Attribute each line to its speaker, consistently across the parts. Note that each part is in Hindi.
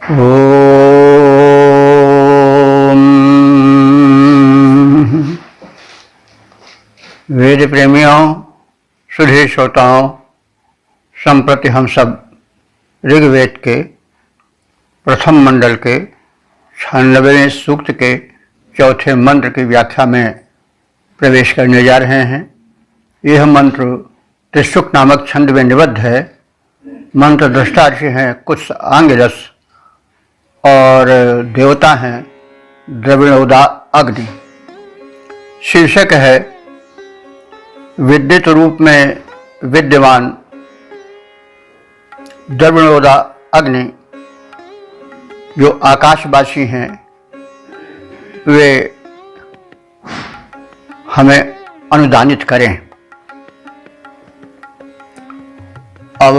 Speaker 1: ओम। वेद प्रेमियों, सुधी श्रोताओं, संप्रति हम सब ऋग्वेद के प्रथम मंडल के 96वें सूक्त के चौथे मंत्र की व्याख्या में प्रवेश करने जा रहे हैं। यह मंत्र त्रिशुक नामक छंद में निबद्ध है। मंत्र दृष्टा ऋषि हैं कुछ आंगिरस और देवता हैं द्रविणोदा अग्नि। शीर्षक है विद्युत रूप में विद्यमान द्रविणोदा अग्नि जो आकाशवासी हैं वे हमें अनुदानित करें। अब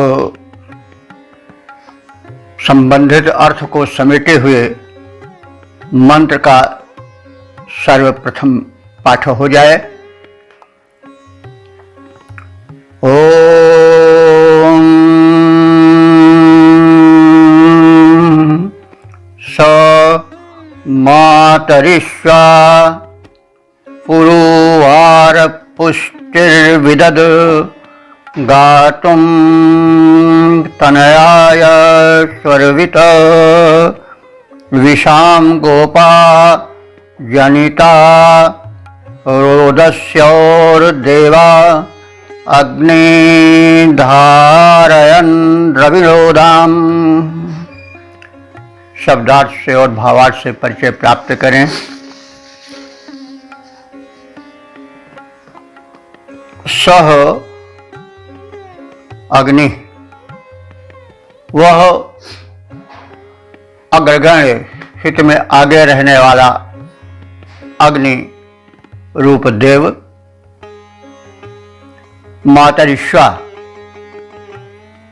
Speaker 1: संबंधित अर्थ को समेटे हुए मंत्र का सर्वप्रथम पाठ हो जाए। ओम स मातरिष्वा पुरुवार पुष्टिर्विदद गातुं तनयाय स्वर्वित विषां गोपा जनिता रोदस्योर्देवा अग्नि धारयन् द्रविणोदाम्। शब्दार्थ से और भावार्थ से परिचय प्राप्त करें। सह अग्नि, वह अग्रगण्य हित में आगे रहने वाला अग्नि रूप देव। मातरिश्वा,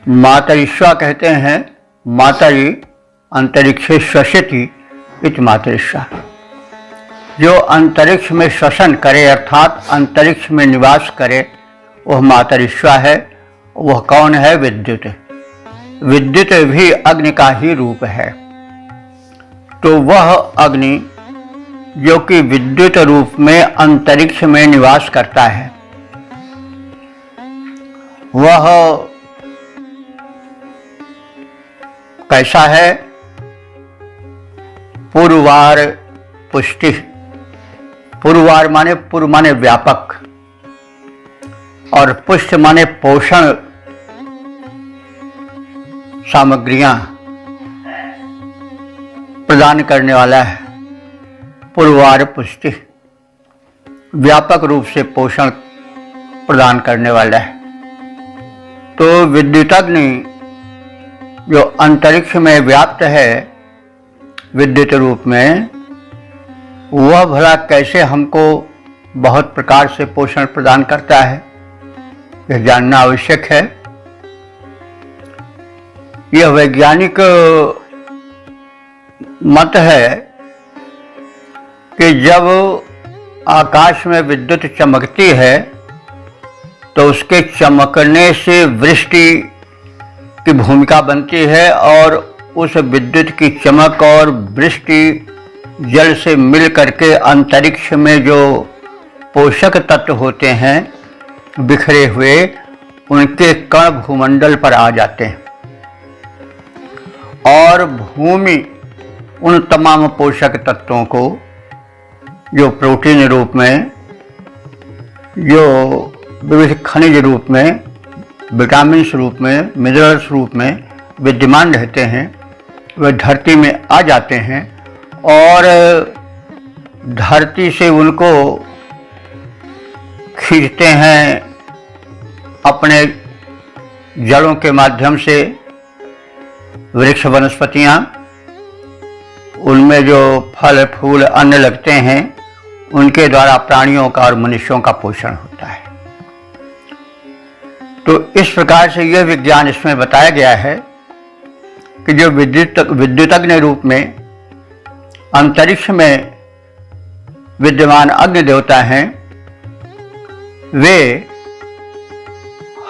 Speaker 1: मातरिश्वा कहते हैं मातरि अंतरिक्षे श्वसिति इति मातरिश्वा, जो अंतरिक्ष में श्वसन करे अर्थात अंतरिक्ष में निवास करे वह मातरिश्वा है। वह कौन है? विद्युत। विद्युत भी अग्नि का ही रूप है। तो वह अग्नि जो कि विद्युत रूप में अंतरिक्ष में निवास करता है, वह कैसा है? पूर्वार पुष्टि। पूर्वार माने पूर्व माने व्यापक और पुष्ट माने पोषण सामग्रियां प्रदान करने वाला है। पूर्वार पुष्टि, व्यापक रूप से पोषण प्रदान करने वाला है। तो विद्युतग्नि जो अंतरिक्ष में व्याप्त है विद्युत रूप में, वह भला कैसे हमको बहुत प्रकार से पोषण प्रदान करता है, यह जानना आवश्यक है। यह वैज्ञानिक मत है कि जब आकाश में विद्युत चमकती है तो उसके चमकने से वृष्टि की भूमिका बनती है और उस विद्युत की चमक और वृष्टि जल से मिल करके अंतरिक्ष में जो पोषक तत्व होते हैं बिखरे हुए, उनके कण भूमंडल पर आ जाते हैं और भूमि उन तमाम पोषक तत्वों को जो प्रोटीन रूप में, जो विविध खनिज रूप में, विटामिन्स रूप में, मिनरल्स रूप में विद्यमान रहते हैं, वे धरती में आ जाते हैं और धरती से उनको खींचते हैं अपने जड़ों के माध्यम से। वृक्ष वनस्पतियां, उनमें जो फल फूल अन्न लगते हैं, उनके द्वारा प्राणियों का और मनुष्यों का पोषण होता है। तो इस प्रकार से यह विज्ञान इसमें बताया गया है कि जो विद्युतग्नि रूप में अंतरिक्ष में विद्यमान अग्नि देवता हैं, वे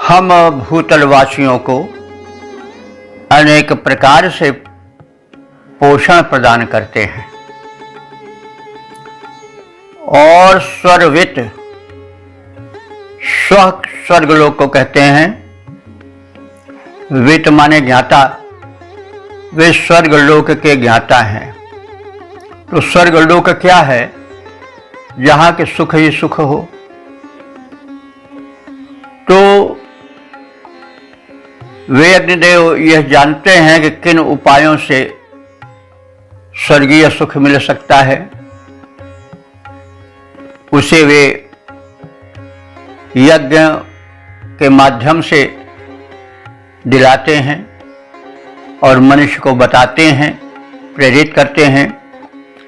Speaker 1: हम भूतलवासियों को अनेक प्रकार से पोषण प्रदान करते हैं। और स्वर्गवित, स्वर्गलोक को कहते हैं। वित माने ज्ञाता, वे स्वर्गलोक के ज्ञाता हैं। तो स्वर्गलोक क्या है? जहां के सुख ही सुख हो। तो वे अग्निदेव यह जानते हैं कि किन उपायों से स्वर्गीय सुख मिल सकता है, उसे वे यज्ञ के माध्यम से दिलाते हैं और मनुष्य को बताते हैं, प्रेरित करते हैं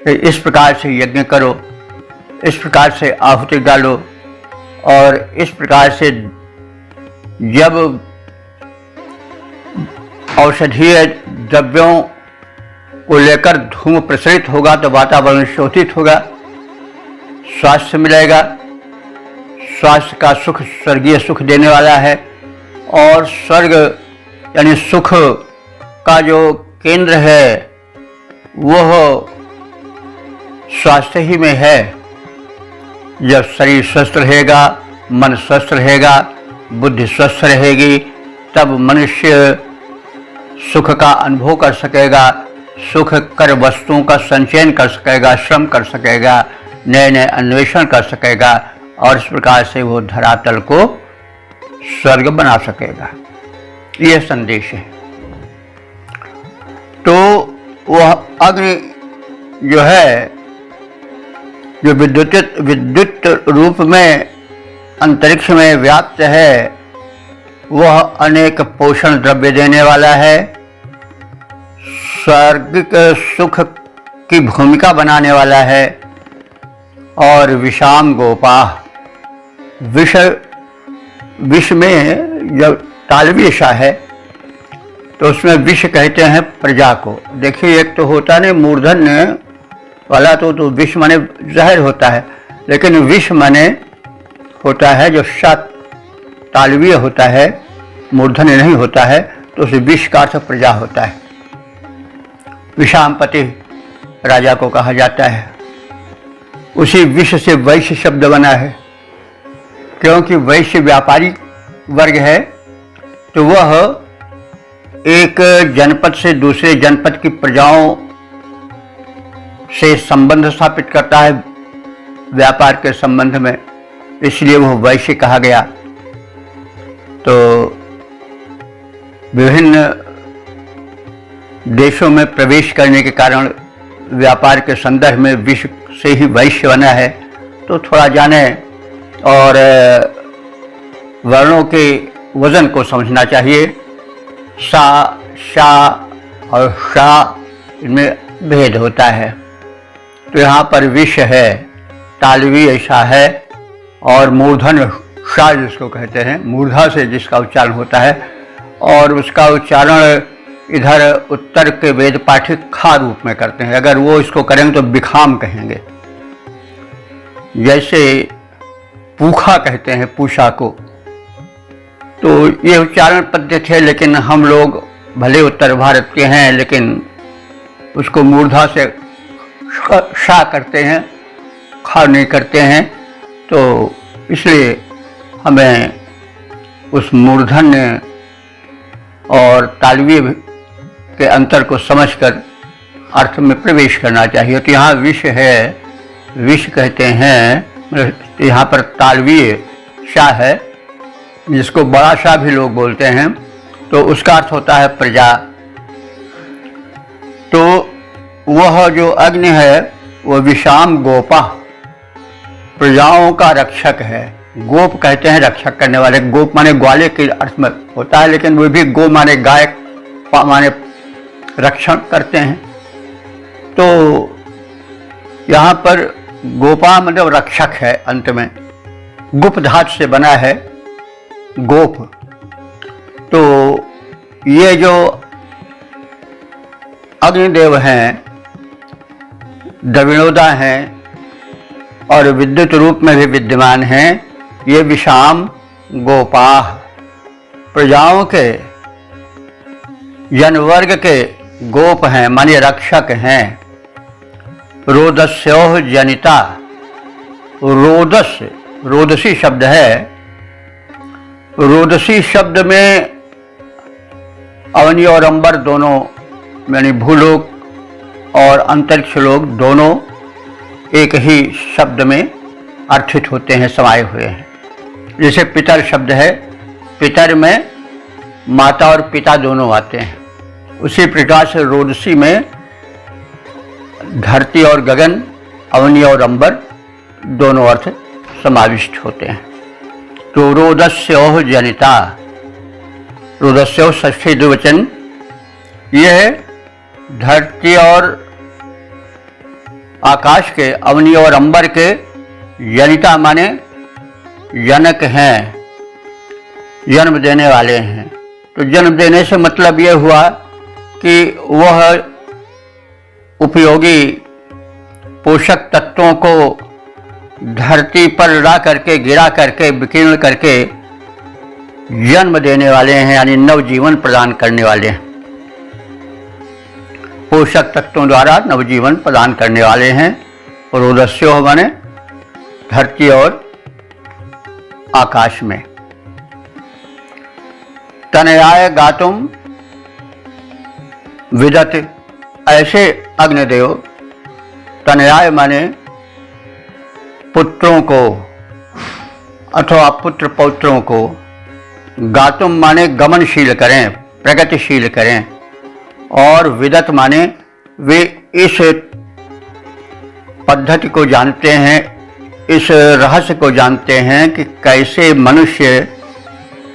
Speaker 1: कि इस प्रकार से यज्ञ करो, इस प्रकार से आहुति डालो, और इस प्रकार से जब औषधीय द्रव्यों को लेकर धूम प्रसरित होगा तो वातावरण शोषित होगा, स्वास्थ्य मिलेगा। स्वास्थ्य का सुख स्वर्गीय सुख देने वाला है। और स्वर्ग यानी सुख का जो केंद्र है वह स्वास्थ्य ही में है। जब शरीर स्वस्थ रहेगा, मन स्वस्थ रहेगा, बुद्धि स्वस्थ रहेगी, तब मनुष्य सुख का अनुभव कर सकेगा, सुख कर वस्तुओं का संचयन कर सकेगा, श्रम कर सकेगा, नए नए अन्वेषण कर सकेगा, और इस प्रकार से वो धरातल को स्वर्ग बना सकेगा। यह संदेश है। तो वह अग्नि जो है, जो विद्युत रूप में अंतरिक्ष में व्याप्त है, वह अनेक पोषण द्रव्य देने वाला है, स्वर्गिक सुख की भूमिका बनाने वाला है। और विषाम गोपाः, विष में जब तालवी सा है तो उसमें विष कहते हैं प्रजा को। देखिए, एक तो होता नहीं मूर्धन्य वाला, तो विष माने जहर होता है, लेकिन विष माने होता है जो तालवीय होता है, मूर्धन्य नहीं होता है, तो उसे विष का अर्थ प्रजा होता है। विषामपति राजा को कहा जाता है। उसी विष से वैश्य शब्द बना है, क्योंकि वैश्य व्यापारी वर्ग है, तो वह एक जनपद से दूसरे जनपद की प्रजाओं से संबंध स्थापित करता है व्यापार के संबंध में, इसलिए वह वैश्य कहा गया। तो विभिन्न देशों में प्रवेश करने के कारण व्यापार के संदर्भ में विश्व से ही वैश्य बना है। तो थोड़ा जाने और वर्णों के वजन को समझना चाहिए। सा, शा और शा, इनमें भेद होता है। तो यहाँ पर विष है, तालवी शा है, और मूर्धन शा जिसको कहते हैं, मूर्धा से जिसका उच्चारण होता है, और उसका उच्चारण इधर उत्तर के वेद पाठिक खा रूप में करते हैं। अगर वो इसको करेंगे तो बिखाम कहेंगे। जैसे पूखा कहते हैं पूषा को, तो ये उच्चारण पद्धति है, लेकिन हम लोग भले उत्तर भारत के हैं लेकिन उसको मूर्धा से शा करते हैं, खा नहीं करते हैं। तो इसलिए हमें उस मूर्धन्य और तालवी के अंतर को समझकर अर्थ में प्रवेश करना चाहिए। तो यहाँ विष है, विष कहते हैं, यहाँ पर तालवीय शाह है, जिसको बड़ा शाह भी लोग बोलते हैं, तो उसका अर्थ होता है प्रजा। तो वह जो अग्नि है वह विषाम गोपा, प्रजाओं का रक्षक है। गोप कहते हैं रक्षक करने वाले, गोप माने ग्वाले के अर्थ में होता है, लेकिन वो भी गो माने गाय, पा माने रक्षण करते हैं। तो यहाँ पर गोपा मतलब रक्षक है, अंत में गुप धातु से बना है गोप। तो ये जो अग्निदेव हैं, द्रविणोदा हैं और विद्युत रूप में भी विद्यमान हैं, ये विषाम गोपाः, प्रजाओं के जनवर्ग के गोप हैं माने रक्षक हैं। रोदस्योः जनिता, रोदस रोदसी शब्द है। रोदसी शब्द में अवनी और अंबर दोनों यानी भूलोक और अंतरिक्ष लोक दोनों एक ही शब्द में अर्थित होते हैं, समाये हुए हैं। जैसे पितर शब्द है, पितर में माता और पिता दोनों आते हैं। उसी प्रकार से रोदसी में धरती और गगन, अवनी और अंबर दोनों अर्थ समाविष्ट होते हैं। तो रोदस्योः जनिता, रोदस्योः षष्ठी द्विवचन, यह धरती और आकाश के, अवनी और अंबर के जनिता माने जनक हैं, जन्म देने वाले हैं। तो जन्म देने से मतलब यह हुआ कि वह उपयोगी पोषक तत्वों को धरती पर ला करके, गिरा करके, विकीर्ण करके जन्म देने वाले हैं, यानी नवजीवन प्रदान करने वाले हैं। पोषक तत्वों द्वारा नवजीवन प्रदान करने वाले हैं। और रोदस्योः माने धरती और आकाश में। तनयाय गातुम विदत, ऐसे अग्निदेव, तनयाय माने पुत्रों को अथवा पुत्र पौत्रों को, गातुम माने गमनशील करें, प्रगतिशील करें, और विदत माने वे इस पद्धति को जानते हैं, इस रहस्य को जानते हैं कि कैसे मनुष्य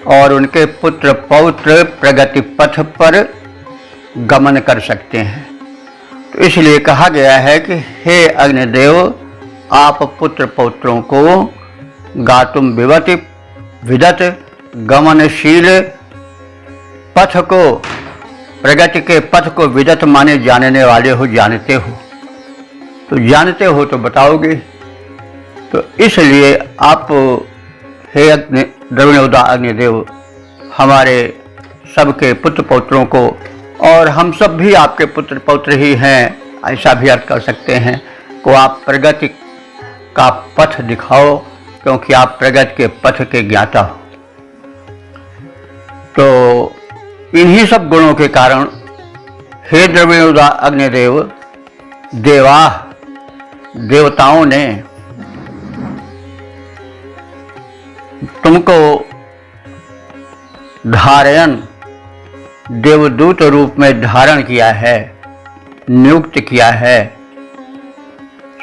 Speaker 1: और उनके पुत्र पौत्र प्रगति पथ पर गमन कर सकते हैं। तो इसलिए कहा गया है कि हे अग्निदेव, आप पुत्र पौत्रों को गातुम विवति विदत, गमनशील पथ को, प्रगति के पथ को, विदत माने जानने वाले हो, जानते हो। तो जानते हो तो बताओगे। तो इसलिए आप हे द्रविणोदा अग्निदेव, हमारे सबके पुत्र पौत्रों को, और हम सब भी आपके पुत्र पौत्र ही हैं, ऐसा भी अर्थ कर सकते हैं, को आप प्रगति का पथ दिखाओ, क्योंकि आप प्रगति के पथ के ज्ञाता हो। तो इन्हीं सब गुणों के कारण हे द्रविणोदा अग्निदेव, देवाः, देवताओं ने तुमको धारयन, देवदूत रूप में धारण किया है, नियुक्त किया है,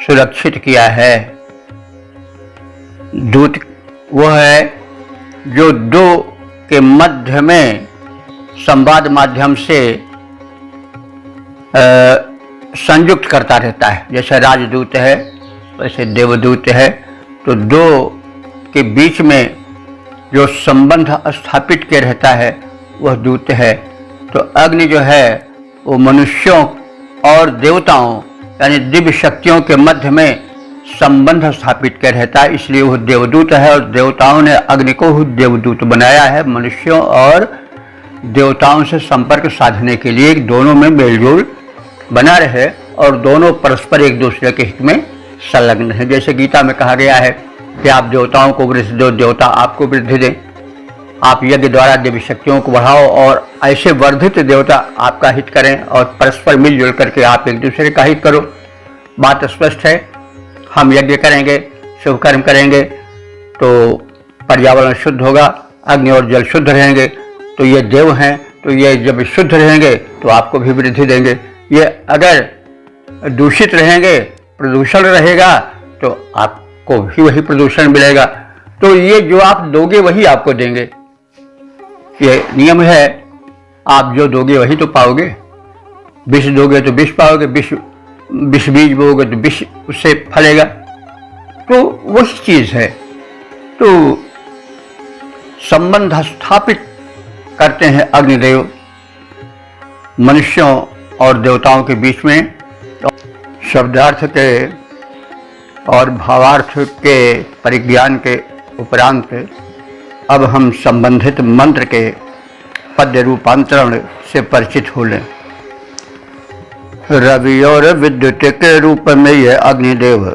Speaker 1: सुरक्षित किया है। दूत वह है जो दो के मध्य में संवाद माध्यम से संयुक्त करता रहता है। जैसे राजदूत है वैसे देवदूत है। तो दो के बीच में जो संबंध स्थापित किया रहता है वह दूत है। तो अग्नि जो है वो मनुष्यों और देवताओं यानी दिव्य शक्तियों के मध्य में संबंध स्थापित कर रहता है, इसलिए वह देवदूत है। और देवताओं ने अग्नि को ही देवदूत बनाया है, मनुष्यों और देवताओं से संपर्क साधने के लिए, दोनों में मेलजोल बना रहे और दोनों परस्पर एक दूसरे के हित में संलग्न है। जैसे गीता में कहा गया है कि आप देवताओं को वृद्धि दो, देवता आपको वृद्धि दें। आप यज्ञ द्वारा दिव्य शक्तियों को बढ़ाओ और ऐसे वर्धित देवता आपका हित करें और परस्पर मिलजुल करके आप एक दूसरे का हित करो। बात स्पष्ट है। हम यज्ञ करेंगे, शुभ कर्म करेंगे तो पर्यावरण शुद्ध होगा, अग्नि और जल शुद्ध रहेंगे, तो ये देव हैं, तो ये जब शुद्ध रहेंगे तो आपको भी वृद्धि देंगे। ये अगर दूषित रहेंगे, प्रदूषण रहेगा, तो आपको भी वही प्रदूषण मिलेगा। तो ये जो आप दोगे वही आपको देंगे, ये नियम है। आप जो दोगे वही तो पाओगे। विष दोगे तो विष पाओगे, विष बीज बोगे तो विष उससे फलेगा। तो वही चीज है। तो संबंध स्थापित करते हैं अग्निदेव मनुष्यों और देवताओं के बीच में। शब्दार्थ के और भावार्थ के परिज्ञान के उपरांत अब हम संबंधित मंत्र के पद्य रूपांतरण से परिचित हो लें। रवि और विद्युत के रूप में यह अग्निदेव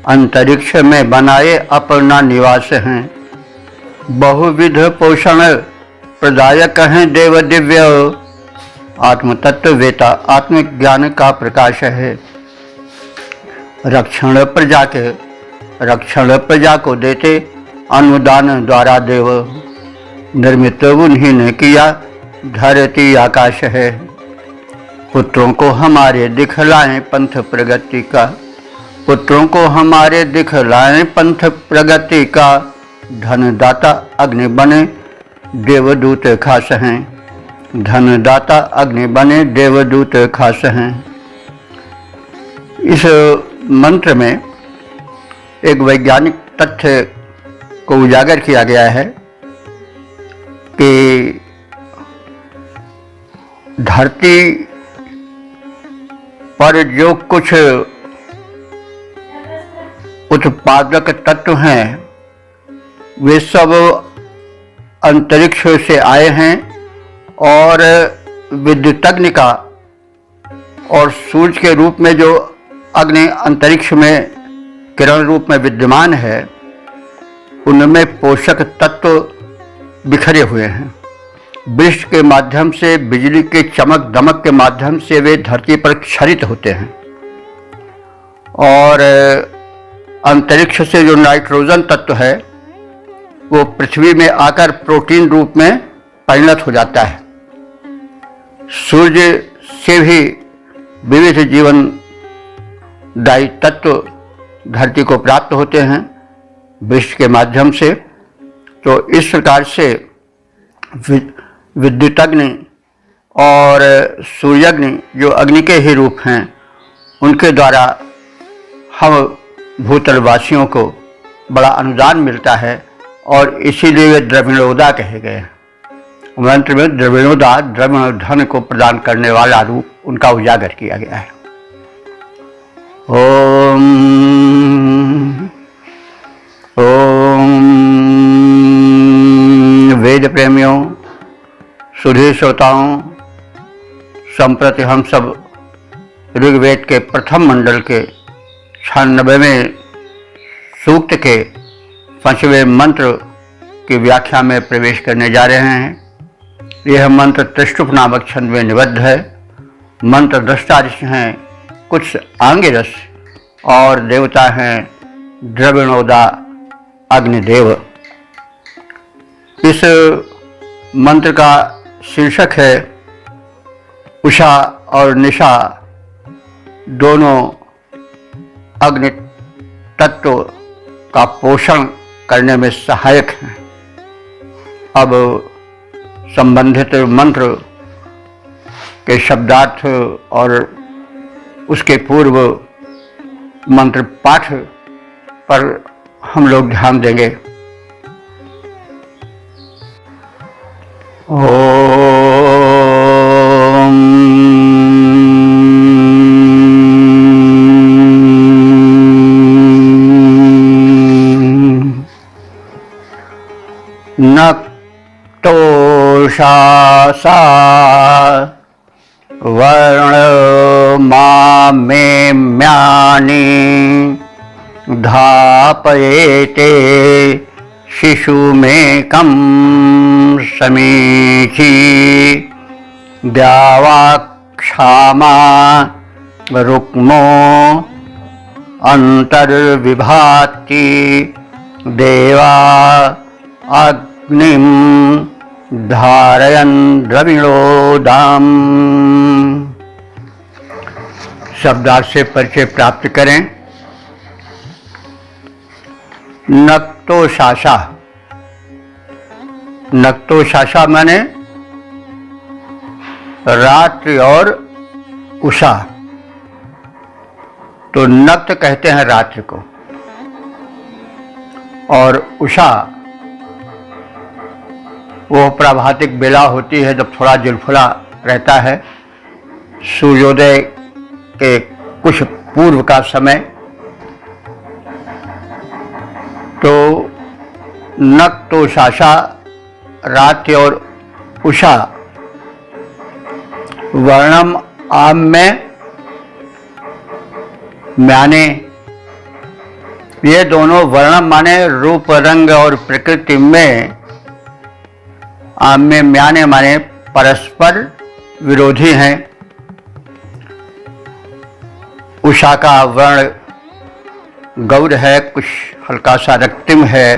Speaker 1: अंतरिक्ष में बनाए अपना निवास हैं। बहुविध पोषण प्रदायक हैं देव दिव्य। आत्म तत्व वेता आत्मज्ञान का प्रकाश है। रक्षण प्रजा को देते अनुदान द्वारा देव। निर्मित उन्हीं ने किया धरती आकाश है। पुत्रों को हमारे दिखलाएं पंथ प्रगति का। पुत्रों को हमारे दिखलाएं पंथ प्रगति का। धनदाता अग्नि बने देवदूत खास हैं। धनदाता अग्नि बने देवदूत खास हैं। इस मंत्र में एक वैज्ञानिक तथ्य को उजागर किया गया है कि धरती पर जो कुछ उत्पादक तत्व हैं वे सब अंतरिक्ष से आए हैं और विद्युतग्नि का और सूर्य के रूप में जो अग्नि अंतरिक्ष में किरण रूप में विद्यमान है उनमें पोषक तत्व बिखरे हुए हैं। वृष्टि के माध्यम से, बिजली के चमक दमक के माध्यम से वे धरती पर क्षरित होते हैं और अंतरिक्ष से जो नाइट्रोजन तत्व है वो पृथ्वी में आकर प्रोटीन रूप में परिणत हो जाता है। सूर्य से भी विविध जीवन दायी तत्व धरती को प्राप्त होते हैं वृष्टि के माध्यम से। तो इस प्रकार से विद्युतग्नि और सूर्याग्नि जो अग्नि के ही रूप हैं उनके द्वारा हम भूतलवासियों को बड़ा अनुदान मिलता है और इसीलिए वे द्रविणोदा कहे गए हैं। मंत्र में द्रविणोदा द्रविण धन को प्रदान करने वाला रूप उनका उजागर किया गया है। ओम ओम वेद प्रेमियों, सुधीर श्रोताओं, संप्रति हम सब ऋग्वेद के प्रथम मंडल के 96वें सूक्त के 5वें मंत्र की व्याख्या में प्रवेश करने जा रहे हैं। यह मंत्र त्रिष्टुप नामक छंद में निबद्ध है। मंत्र दृष्टा ऋषि हैं कुछ आंगे रस और देवता हैं द्रविणोदा अग्निदेव। इस मंत्र का शीर्षक है उषा और निशा दोनों अग्नि तत्व का पोषण करने में सहायक हैं। अब संबंधित मंत्र के शब्दार्थ और उसके पूर्व मंत्र पाठ पर हम लोग ध्यान देंगे। नक्तोषासा वर्ण मामेम्यानि धापयेते शिशुमेकं समीची द्यावाक्षामा रुक्मो अंतर्विभाति देवा अग्निं धारयन् द्रविणोदाम। शब्दार्थ से परिचय प्राप्त करें। नक्तोषासा, नक्तोषासा माने रात्रि और उषा। तो नक्त कहते हैं रात्रि को और उषा वो प्राभातिक बेला होती है जब थोड़ा जुलफुला रहता है, सूर्योदय के कुछ पूर्व का समय। तो नक्तोषासा रात्रि और उषा वर्णम आम में म्याने, ये दोनों वर्ण माने रूप रंग और प्रकृति में, आम में म्याने माने परस्पर विरोधी हैं। उषा का वर्ण गौर है, कुछ हल्का सा रक्तिम है,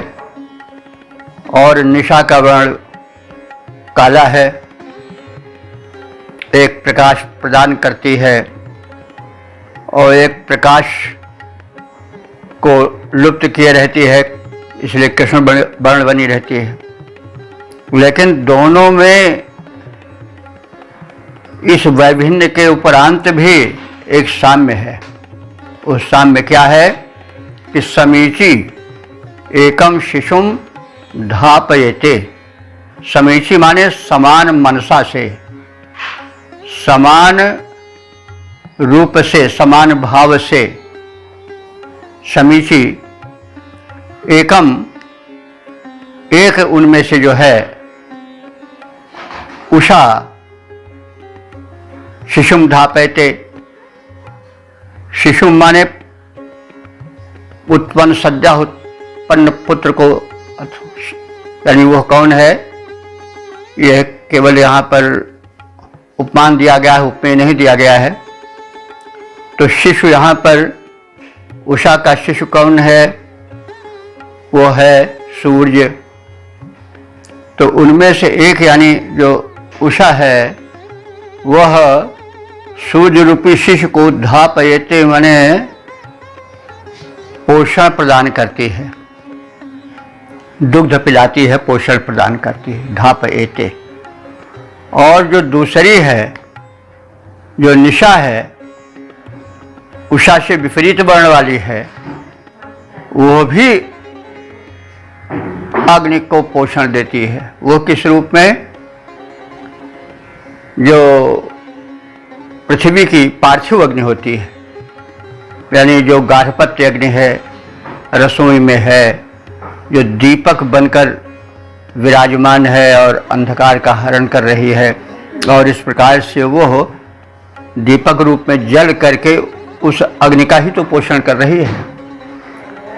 Speaker 1: और निशा का वर्ण काला है। एक प्रकाश प्रदान करती है और एक प्रकाश को लुप्त किए रहती है, इसलिए कृष्ण वर्ण बनी रहती है। लेकिन दोनों में इस वैभिन्न के उपरांत भी एक साम्य है। उस साम्य क्या है कि समीची एकम शिशुम धापयते। समीची माने समान मनसा से, समान रूप से, समान भाव से। समीची एकम, एक उनमें से जो है उषा शिशुम धापयते। शिशुम माने उत्पन्न, सद्या उत्पन्न पुत्र को, यानी वह कौन है, यह केवल यहाँ पर उपमान दिया गया है, उपमेय नहीं दिया गया है। तो शिशु यहाँ पर उषा का शिशु कौन है, वो है सूर्य। तो उनमें से एक यानी जो उषा है वह सूर्य रूपी शिशु को धापयते माने पोषण प्रदान करती है, दुग्ध पिलाती है, पोषण प्रदान करती है, धापयते। और जो दूसरी है, जो निशा है, उषा से विपरीत वर्ण वाली है, वो भी अग्नि को पोषण देती है। वो किस रूप में, जो पृथ्वी की पार्थिव अग्नि होती है, यानी जो गार्हपत्य अग्नि है, रसोई में है, जो दीपक बनकर विराजमान है और अंधकार का हरण कर रही है, और इस प्रकार से वो दीपक रूप में जल करके उस अग्नि का ही तो पोषण कर रही है।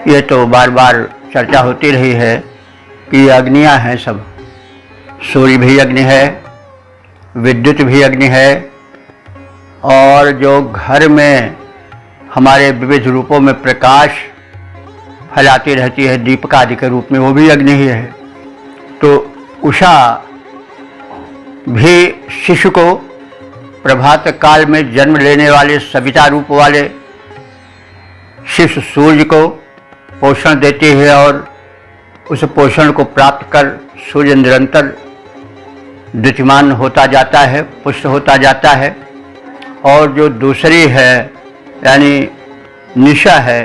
Speaker 1: ये तो बार बार चर्चा होती रही है कि ये अग्नियाँ हैं सब। सूर्य भी अग्नि है, विद्युत भी अग्नि है, और जो घर में हमारे विविध रूपों में प्रकाश फैलाती रहती है दीपक आदि के रूप में, वो भी अग्नि ही है। तो उषा भी शिशु को, प्रभात काल में जन्म लेने वाले सविता रूप वाले शिशु सूर्य को पोषण देती है, और उस पोषण को प्राप्त कर सूर्य निरंतर द्युतिमान होता जाता है, पुष्ट होता जाता है। और जो दूसरी है यानी निशा है,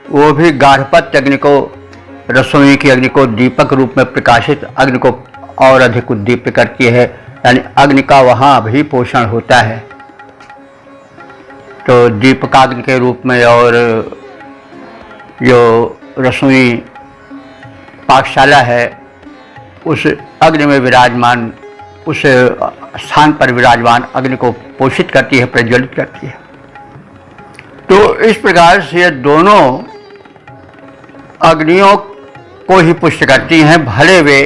Speaker 1: वो भी गार्हपत्य अग्नि को, रसोई की अग्नि को दीपक रूप में प्रकाशित अग्नि को और अधिक उद्दीप्त करती है, यानी अग्नि का वहाँ भी पोषण होता है। तो दीपकाग्नि के रूप में, और जो रसोई पाकशाला है उस अग्नि में विराजमान, उस स्थान पर विराजमान अग्नि को पोषित करती है, प्रज्वलित करती है। तो इस प्रकार से दोनों अग्नियों को ही पुष्ट करती हैं, भले वे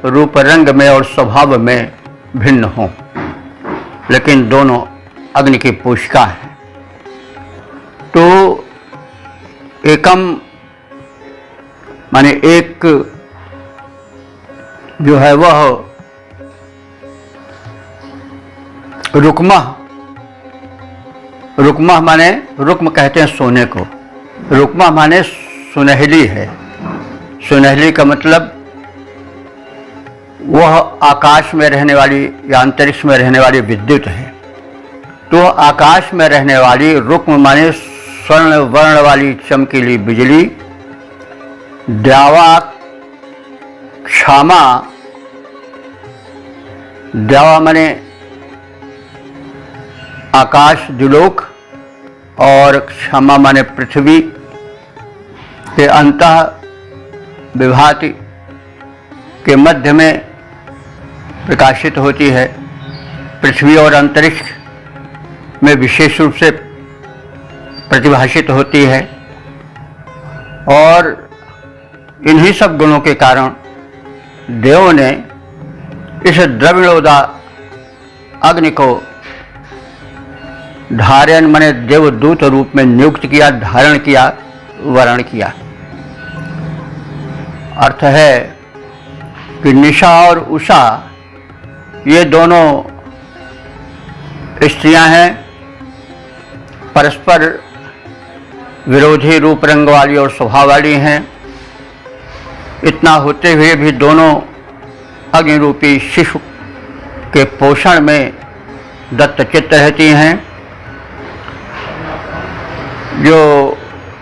Speaker 1: रूप रंग में और स्वभाव में भिन्न हों, लेकिन दोनों अग्नि की पोषिका है। तो एकम माने एक जो है वह रुक्मा, रुक्मा माने, रुक्म कहते हैं सोने को, रुक्मा माने सुनहली है। सुनहली का मतलब वह आकाश में रहने वाली या अंतरिक्ष में रहने वाली विद्युत है। तो आकाश में रहने वाली रुक्म माने स्वर्ण वर्ण वाली चमकीली बिजली, द्यावा क्षमा, द्यावा माने आकाश द्युलोक, और क्षमा माने पृथ्वी के अंतः विभाति के मध्य में प्रकाशित होती है। पृथ्वी और अंतरिक्ष में विशेष रूप से प्रतिभाषित होती है और इन्हीं सब गुणों के कारण देवों ने इस द्रविणोदा अग्नि को धारण माने देवदूत रूप में नियुक्त किया, धारण किया, वर्ण किया। अर्थ है कि निशा और उषा ये दोनों स्त्रियां हैं, परस्पर विरोधी रूप रंग वाली और स्वभाव वाली हैं। इतना होते हुए भी दोनों अग्निरूपी शिशु के पोषण में दत्तचित्त रहती हैं। जो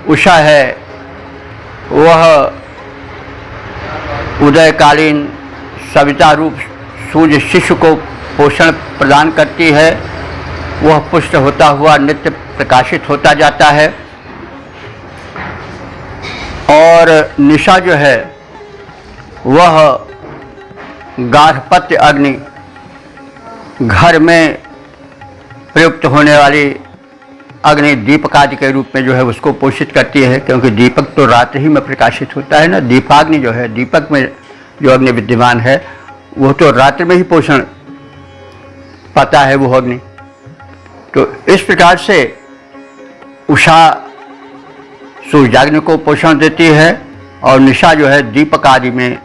Speaker 1: उषा है वह उदयकालीन सविता रूप सूर्य शिशु को पोषण प्रदान करती है, वह पुष्ट होता हुआ नित्य प्रकाशित होता जाता है। और निशा जो है वह गार्हपत्य अग्नि, घर में प्रयुक्त होने वाली अग्नि दीपक आदि के रूप में जो है उसको पोषित करती है, क्योंकि दीपक तो रात्रि ही में प्रकाशित होता है ना। दीपाग्नि जो है, दीपक में जो अग्नि विद्यमान है वो तो रात्रि में ही पोषण पाता है वो अग्नि। तो इस प्रकार से उषा सूर्याग्नि को पोषण देती है और निशा जो है दीपक आदि में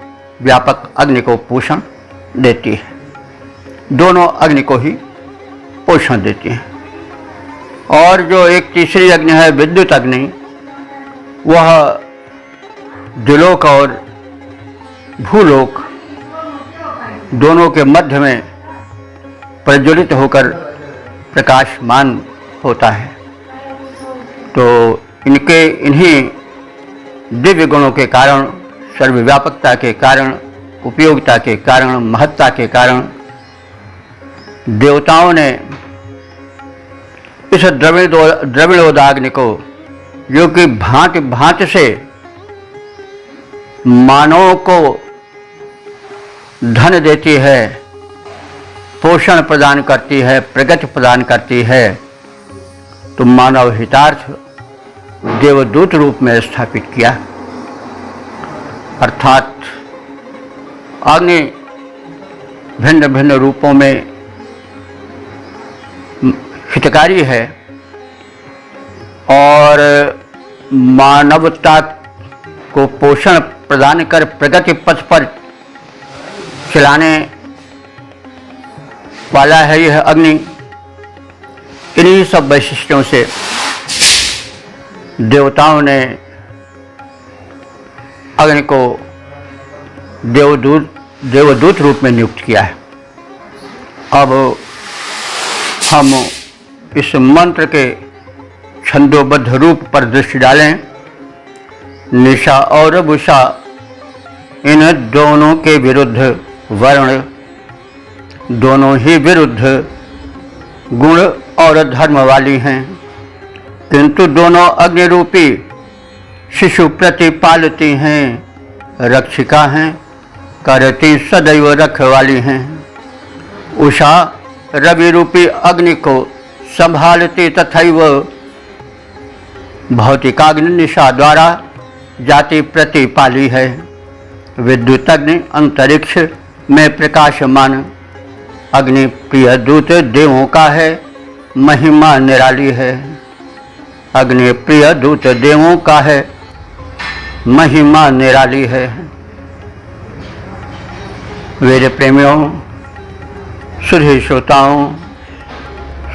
Speaker 1: व्यापक अग्नि को पोषण देती है। दोनों अग्नि को ही पोषण देती हैं। और जो एक तीसरी अग्नि है विद्युत अग्नि, वह द्युलोक और भूलोक दोनों के मध्य में प्रज्वलित होकर प्रकाशमान होता है। तो इन्हीं दिव्य गुणों के कारण, सर्वव्यापकता के कारण, उपयोगिता के कारण, महत्ता के कारण देवताओं ने इस द्रविणोदाग्नि को, जो कि भांति भांति से मानवों को धन देती है, पोषण प्रदान करती है, प्रगति प्रदान करती है, तो मानव हितार्थ देवदूत रूप में स्थापित किया। अर्थात अग्नि भिन्न भिन्न रूपों में हितकारी है और मानवता को पोषण प्रदान कर प्रगति पथ पर चलाने वाला है यह अग्नि। इन्हीं सब वैशिष्ट्यों से देवताओं ने अग्नि को देवदूत रूप में नियुक्त किया है। अब हम इस मंत्र के छंदोबद्ध रूप पर दृष्टि डालें। निशा और उषा इन दोनों के विरुद्ध वर्ण, दोनों ही विरुद्ध गुण और धर्म वाली हैं, किंतु दोनों अग्निरूपी शिशु प्रतिपालती हैं, रक्षिका हैं, करती सदैव रखवाली हैं। उषा रवि रूपी अग्नि को संभालती तथैव भौतिकाग्नि निशा द्वारा जाति प्रतिपाली है। विद्युत अग्नि अंतरिक्ष में प्रकाशमान अग्नि प्रिय दूत देवों का है, महिमा निराली है। अग्नि प्रिय दूत देवों का है, महिमा निराली है। वेद प्रेमियों, सुधी श्रोताओं,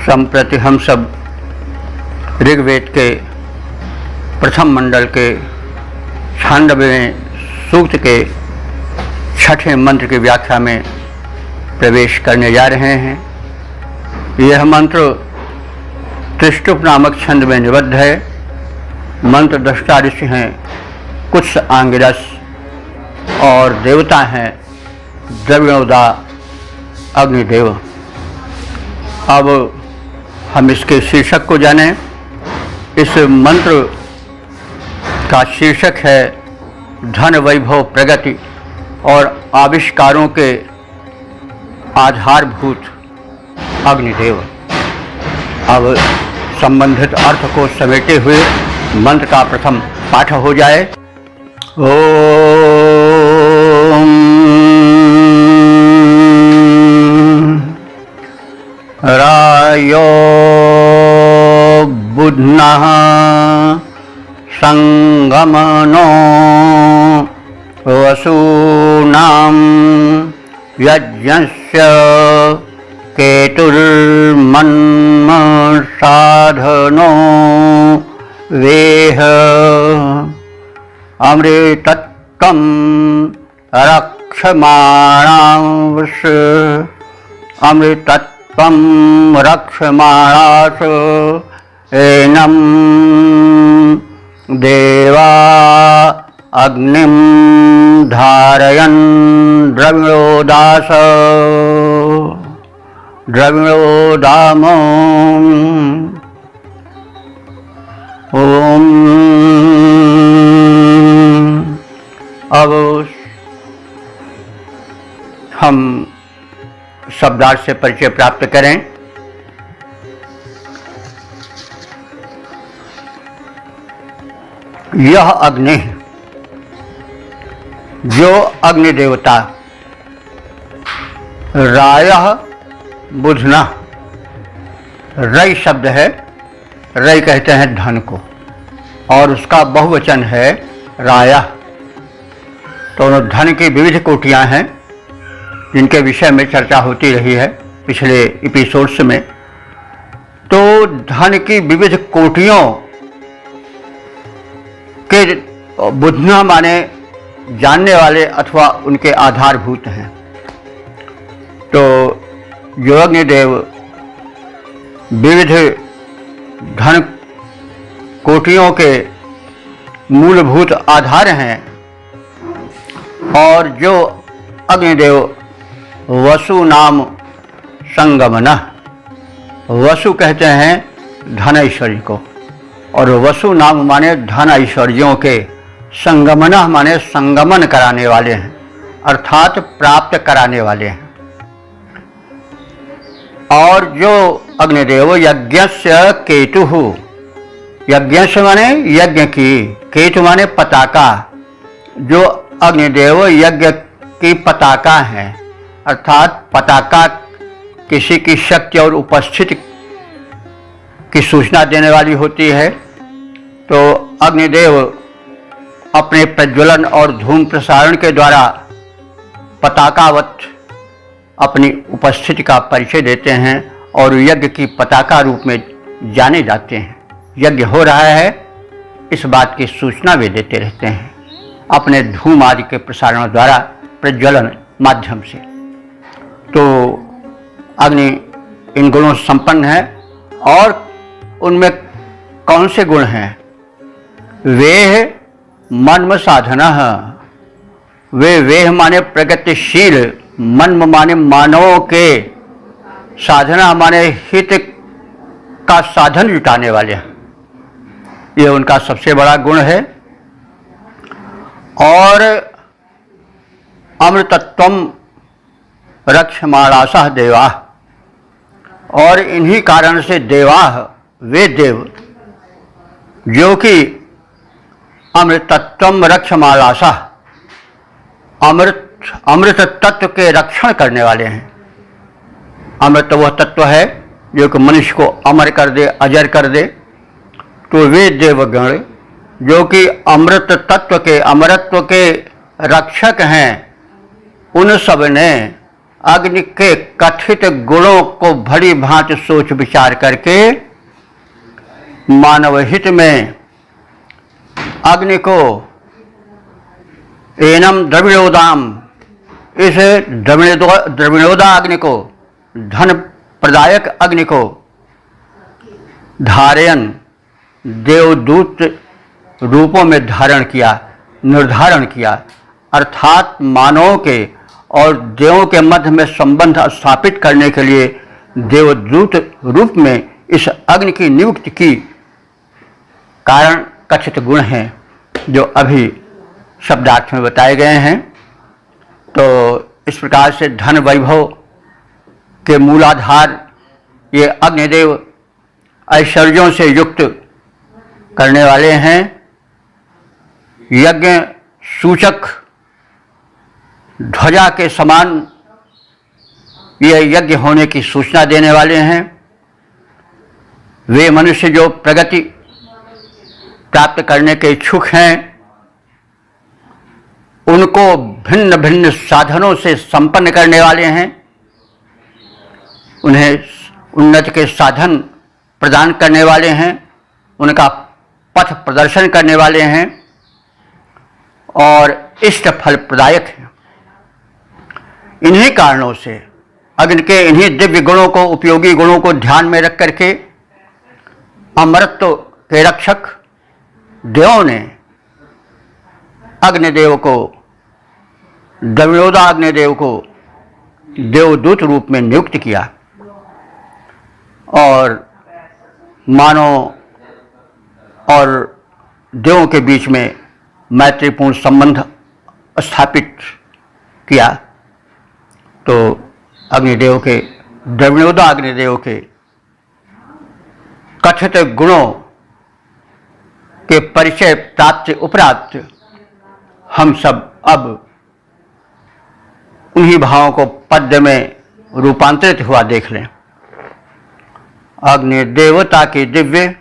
Speaker 1: संप्रति हम सब ऋग्वेद के प्रथम मंडल के 96वें सूक्त के 6ठे मंत्र की व्याख्या में प्रवेश करने जा रहे हैं। यह मंत्र त्रिष्टुप नामक छंद में निबद्ध है। मंत्र दृष्टा ऋषि हैं कुत्स आंगिरस और देवता हैं द्रविणोदा अग्निदेव। अब हम इसके शीर्षक को जानें। इस मंत्र का शीर्षक है धन वैभव प्रगति और आविष्कारों के आधारभूत अग्निदेव। अब संबंधित अर्थ को समेटे हुए मंत्र का प्रथम पाठ हो जाए। ओम रायो बुध्नः संगमनो वसूनां यज्ञस्य केतुर्मन्म साधनो वेह अमृतत्वं रक्षमाणांस अमृतत्वं रक्षमाणास एनं देवा अग्निं धारयन् द्रविणोदास द्रविणोदाम ओम। अब हम शब्दार्थ से परिचय प्राप्त करें। यह अग्नि, जो अग्नि देवता रायः बुधना, रय शब्द है, रय कहते हैं धन को, और उसका बहुवचन है रायः। तो धन की विविध कोटियां हैं जिनके विषय में चर्चा होती रही है पिछले एपिसोड्स में। तो धन की विविध कोटियों के बुधना माने जानने वाले अथवा उनके आधारभूत हैं। तो जो अग्निदेव विविध धन कोटियों के मूलभूत आधार हैं, और जो अग्निदेव वसु नाम संगमनः, वसु कहते हैं धन ऐश्वर्य को, और वसु नाम माने धन ऐश्वर्यों के, संगमनः माने संगमन कराने वाले हैं, अर्थात प्राप्त कराने वाले हैं। और जो अग्निदेव यज्ञस्य केतुः, यज्ञस्य माने यज्ञ की, केतु माने पताका, जो अग्निदेव यज्ञ की पताका है, अर्थात पताका किसी की शक्ति और उपस्थिति की सूचना देने वाली होती है। तो अग्निदेव अपने प्रज्वलन और धूम प्रसारण के द्वारा पताकावत अपनी उपस्थिति का परिचय देते हैं और यज्ञ की पताका रूप में जाने जाते हैं। यज्ञ हो रहा है इस बात की सूचना वे देते रहते हैं अपने धूम आदि के प्रसारण द्वारा, प्रज्वलन माध्यम से। तो अग्नि इन गुणों से संपन्न है। और उनमें कौन से गुण हैं? वेह मन्म साधनः, वे वेह माने प्रगतिशील, मन्म माने मानवों के, साधना माने हित का साधन जुटाने वाले हैं। ये उनका सबसे बड़ा गुण है। और अमृतत्वम रक्षमाणासः देवाः, और इन्हीं कारण से देवाः, वे देव जो कि अमृतत्वम रक्षमाणासः, अमृत तत्व के रक्षण करने वाले हैं। अमृत वह तत्व है जो कि मनुष्य को अमर कर दे, अजर कर दे। तो वे देवगण जो कि अमृत तत्व के, अमरत्व के रक्षक हैं, उन सब ने अग्नि के कथित गुणों को भली भांति सोच विचार करके मानव हित में अग्नि को, एनम द्रविणोदाम, इस द्रविणोदा अग्नि को, धन प्रदायक अग्नि को धारयन, देवदूत रूपों में धारण किया, निर्धारण किया, अर्थात मानवों के और देवों के मध्य में संबंध स्थापित करने के लिए देवदूत रूप में इस अग्नि की नियुक्ति की। कारण कथित गुण हैं जो अभी शब्दार्थ में बताए गए हैं। तो इस प्रकार से धन वैभव के मूलाधार ये अग्निदेव ऐश्वर्यों से युक्त करने वाले हैं, यज्ञ सूचक ध्वजा के समान ये यज्ञ होने की सूचना देने वाले हैं। वे मनुष्य जो प्रगति प्राप्त करने के इच्छुक हैं, उनको भिन्न भिन्न साधनों से संपन्न करने वाले हैं, उन्हें उन्नति के साधन प्रदान करने वाले हैं, उनका पथ प्रदर्शन करने वाले हैं और इष्ट फल प्रदायक हैं। इन्हीं कारणों से अग्नि के इन्हीं दिव्य गुणों को, उपयोगी गुणों को ध्यान में रख करके अमरत्व के रक्षक देवों ने अग्निदेव को, द्रविणोदा अग्निदेव को देवदूत रूप में नियुक्त किया और मानव और देवों के बीच में मैत्रीपूर्ण संबंध स्थापित किया। तो अग्निदेव के, द्रविणोदा अग्निदेव के कथित गुणों के परिचय प्राप्त उपरांत हम सब अब उन्हीं भावों को पद्य में रूपांतरित हुआ देख लें। अग्नि देवता की दिव्य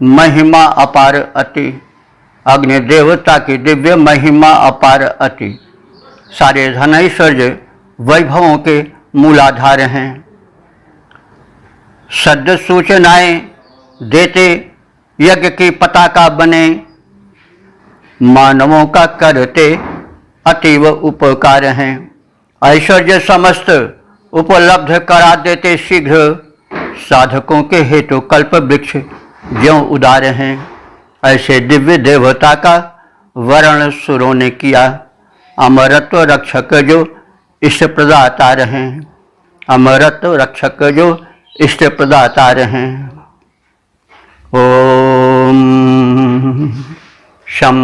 Speaker 1: महिमा अपार अति, अग्नि देवता की दिव्य महिमा अपार अति, सारे धन ऐश्वर्य वैभवों के मूलाधार हैं। सद्य सूचनाएं देते यज्ञ की पताका बने, मानवों का करते अतीव उपकार हैं। ऐश्वर्य समस्त उपलब्ध करा देते शीघ्र, साधकों के हेतु कल्प वृक्ष ज्यों उदार हैं। ऐसे दिव्य देवता का वर्ण सुरों ने किया, अमरत्व रक्षक जो इष्ट प्रदाता हैं, अमरत्व रक्षक जो इष्ट प्रदाता हैं। ओम शम